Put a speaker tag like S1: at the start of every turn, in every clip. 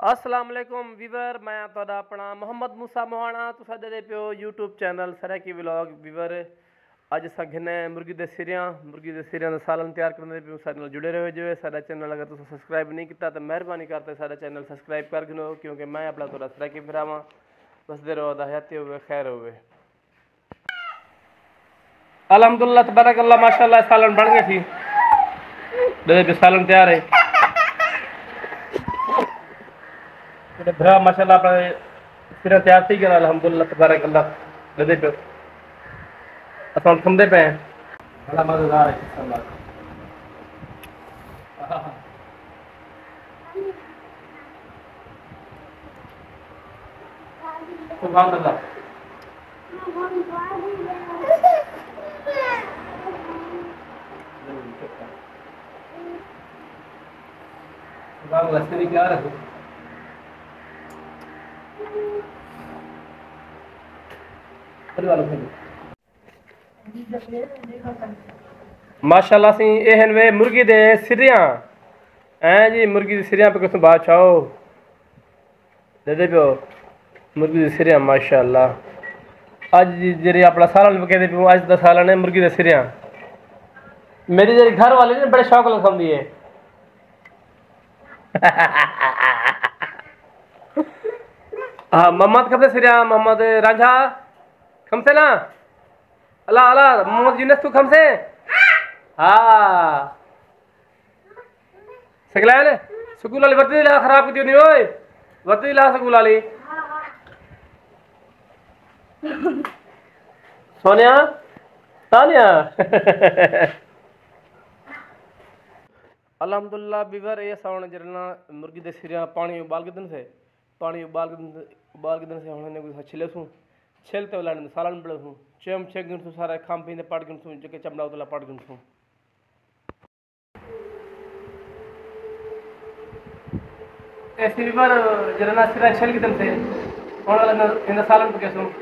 S1: अस्सलाम वालेकुम वीवर, मैं तुहाडा अपना मोहम्मद मूसा मोहाना। तुसा दे पियो YouTube channel Saraiki vlog Weaver. अज असां घिने मुर्गी दे सिरियां दा सालन तैयार करने पियो। साडे नाल जुड़े रहो जो साडा चैनल अगर तुसें सब्सक्राइब नहीं किया तो मेहरबानी करके साडा चैनल सब्सक्राइब कर गिनो, क्योंकि मैं अपना तुहाडा सरैकी भरावां। बसदे रहो, हयाती होवे, खैर होवे। अल्हम्दुलिल्लाह तबारकल्लाह माशाअल्लाह सालन बन गया थी। दे पे सालन तैयार है। भरा माशाल्लाह अपने सिरा तैयार थी गया। अल्हम्दुलिल्लाह तबारकल्लाह दे पे असां खंदे पे बड़ा मजेदार है इंशाल्लाह। सुभान अल्लाह। सुभान अल्लाह से क्या रखो माशाल्लाह सी एहन वे मुर्गी दे सिरियां हैं जी। मुर्गी दी सिरियां पे कुछ बादशाह दे दे पियो मुर्गी दी सिरियां माशाल्लाह। अज जी अपना सालन कहते पियो, अज का सालन है मुर्गी दे सिरियां। मेरी जी घर वाली ने बड़े शौक खाती है। हाँ मोहम्मद कब से सिरिया मोहम्मद रांझा खमसे ना अल्लाह अल्लाह मोहम्मद यूनस तू खमसे। हाँ सकलैन स्कूल वाली वर्दी ला खराब की नहीं ओए, वर्दी ला स्कूल वाली सोनिया तानिया। अल्हम्दुलिल्लाह बीवर ये सावन जरना मुर्गी दे सिरिया पानी उबाल के दिन से हमने कुछ छिले सू छिलते वाला सालन बड़े सू चम छे गिन सू सारा खाम पीने पट गिन सू जके चमड़ा उतला पट गिन सू। ऐसी बीवर जरना सिरा छिल के दिन से होने वाला इन सालन पे कैसू।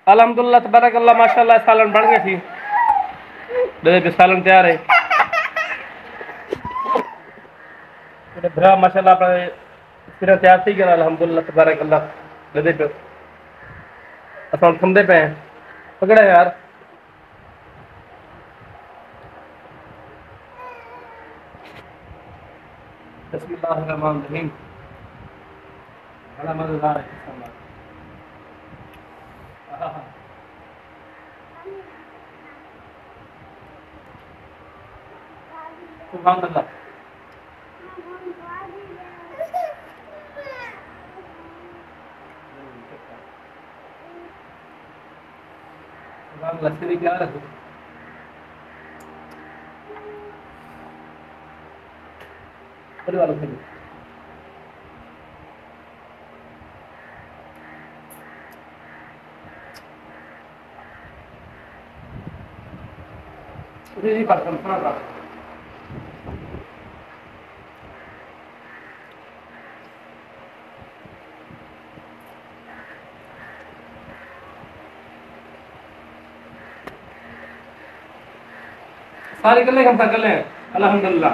S1: अल्हम्दुलिल्लाह तबारकल्लाह माशाअल्लाह सालन बन गया थी। दे पे सालन तैयार है। भरा माशाअल्लाह अपने सिरा तैयार थी गया। अल्हम्दुलिल्लाह तबारकल्लाह दे पे असां खंदे पे पकड़े यार। बिस्मिल्लाहिर्रहमानिर्रहीम। बड़ा मजेदार है इंशाल्लाह। सुभान अल्लाह। सुभान अल्लाह से क्या रखो परिवार के जी पर सुना सारी गल्लें हम कर ले अल्हम्दुलिल्लाह।